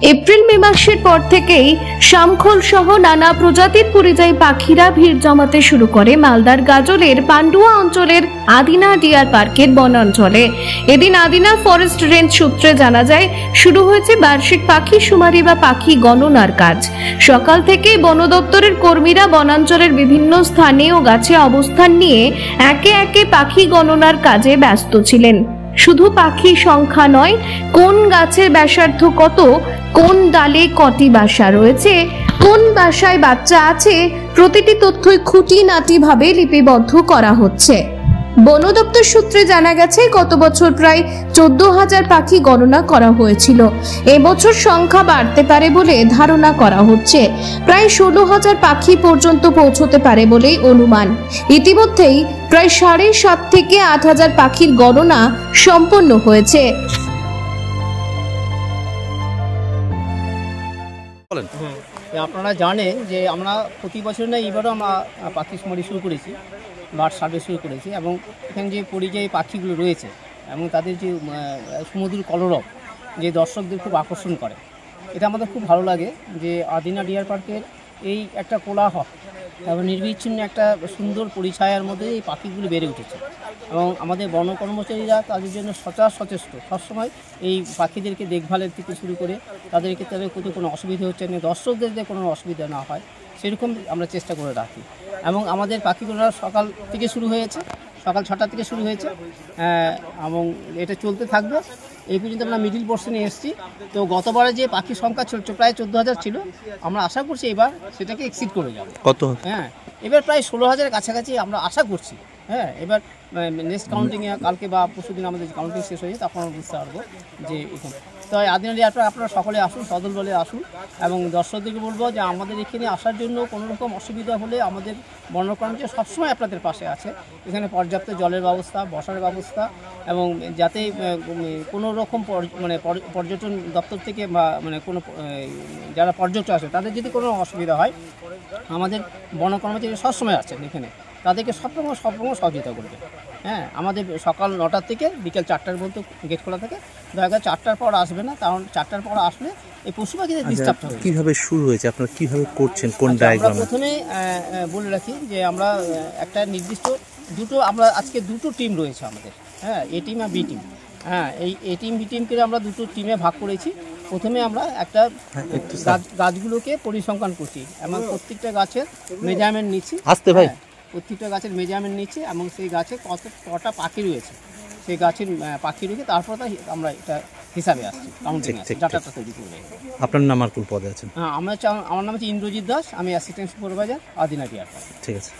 April May মাসের পর থেকেই শামখোল সহ নানা প্রজাতির পরিযায়ী পাখিরা ভিড় জমাতে শুরু করে মালদার গাজলের পান্ডুয়া অঞ্চলের আদিনা ডিয়ার পার্কের বনাঞ্চলে। এদিন আদিনা ফরেস্ট রেঞ্জ সূত্রে জানা যায়, শুরু হয়েছে বার্ষিক পাখি শুমারি বা পাখি গণনার কাজ। সকাল থেকেই বন দপ্তরের কর্মীরা বনাঞ্চলের বিভিন্ন স্থানে ও গাছে অবস্থান নিয়ে একে একে পাখি গণনার কাজে ব্যস্ত ছিলেন। শুধু পাখি সংখ্যা নয়, কোন গাছের ব্যাসার্ধ কত, কোন ডালে কটি বাসা রয়েছে, কোন বাসায় বাচ্চা আছে, প্রতিটি তথ্যই খুঁটিনাটি ভাবে লিপিবদ্ধ করা হচ্ছে। বন দপ্তর সূত্রে জানা গেছে, গত বছর প্রায় 14,000 পাখি গণনা করা হয়েছিল। এবছর সংখ্যা বাড়তে পারে বলে ধারণা করা হচ্ছে। প্রায় 16,000 পাখি পর্যন্ত পৌঁছতে পারে বলেই অনুমান। ইতিমধ্যেই প্রায় 7.5 থেকে 8,000 পাখির গণনা সম্পন্ন হয়েছে। আপনারা জানেন যে আমরা প্রতি বছর না এইবারও আমরা পাখি শুমারি শুরু করেছি, বার্ড সার্ভে শুরু করেছি, এবং এখানে যে পরিযায়ী পাখিগুলো রয়েছে এবং তাদের যে সুমধুর কলরব যে দর্শকদের খুব আকর্ষণ করে, এটা আমাদের খুব ভালো লাগে যে আদিনা ডিয়ার পার্কের এই একটা কোলাহল এবং নির্বিচ্ছিন্ন একটা সুন্দর পরিছায়ার মধ্যে এই পাখিগুলি বেড়ে উঠেছে। এবং আমাদের বন কর্মচারীরা তাদের জন্য সচেষ্ট সবসময় এই পাখিদেরকে দেখভালের থেকে শুরু করে তাদেরকে তাদের কোনো অসুবিধা হচ্ছে না, দর্শকদের যে কোনো অসুবিধা না হয় সেরকম আমরা চেষ্টা করে রাখি। এবং আমাদের পাখিগুলো সকাল থেকে শুরু হয়েছে, সকাল 6টা থেকে শুরু হয়েছে এবং এটা চলতে থাকবে। এই পর্যন্ত আমরা মিডিল পোর্শনে এসেছি। তো গতবারে যে পাখির সংখ্যা ছিল প্রায় 14,000 ছিল, আমরা আশা করছি এবার সেটাকে এক্সিড করে যাবে। কত? এবার প্রায় 16,000 কাছাকাছি আমরা আশা করছি। এবার নেক্সট কাউন্টিংয়ে কালকে বা পরশুদিন আমাদের কাউন্টিং শেষ হয়ে যায়, তখন আমরা বুঝতে পারবো যে এখানে। তো আদিনা ডিয়ার পার্ক আপনারা সকলে আসুন, সদল বলে আসুন, এবং দর্শকদেরকে বলবো যে আমাদের এখানে আসার জন্য কোনো রকম অসুবিধা হলে আমাদের বন কর্মচারী সবসময় আপনাদের পাশে আছে। এখানে পর্যাপ্ত জলের ব্যবস্থা, বসার ব্যবস্থা, এবং যাতে কোনো রকম পর্যটন দপ্তর থেকে বা কোনো যারা পর্যটক আসে তাদের যদি কোনো অসুবিধা হয়, আমাদের বন কর্মচারী সবসময় আছেন এখানে, তাদেরকে সবরকম সহযোগিতা করবে। আমাদের সকাল 9টা থেকে বিকেল 4টার মধ্যে গেট খোলা থাকে। দয়া করে 4টার পর আসবে না, কারণ 4টার পর আসলে এই পশু পাখিদের ডিস্টার্ব হবে। কীভাবে শুরু হয়েছে, আপনারা কীভাবে করছেন, কোন ডায়াগ্রামে? প্রথমে বলে রাখি যে আমরা একটা নির্দিষ্ট আমরা আজকে দুটো টিম রয়েছে আমাদের, এ টিম আর বি টিম। এই এ টিম বি টিমকে আমরা দুটো টিমে ভাগ করেছি। প্রথমে আমরা একটা গাছগুলোকে পরিসংখ্যান করছি এবং প্রত্যেকটা গাছের মেজারমেন্ট নিচ্ছি। আসতে ভাই, প্রত্যেকটা গাছের মেজারমেন্ট নিচ্ছে এবং সেই গাছে কটা পাখি রয়েছে, সেই গাছের পাখি রয়েছে, তারপর আমরা এটা হিসাবে আসছি, কাউন্টিং ডাটাটা তৈরি করে। আপনার নাম আর কোন পদে আছেন? আমার নাম হচ্ছে ইন্দ্রজিৎ দাস, আমি assistant supervisor Adina deer park. ঠিক আছে।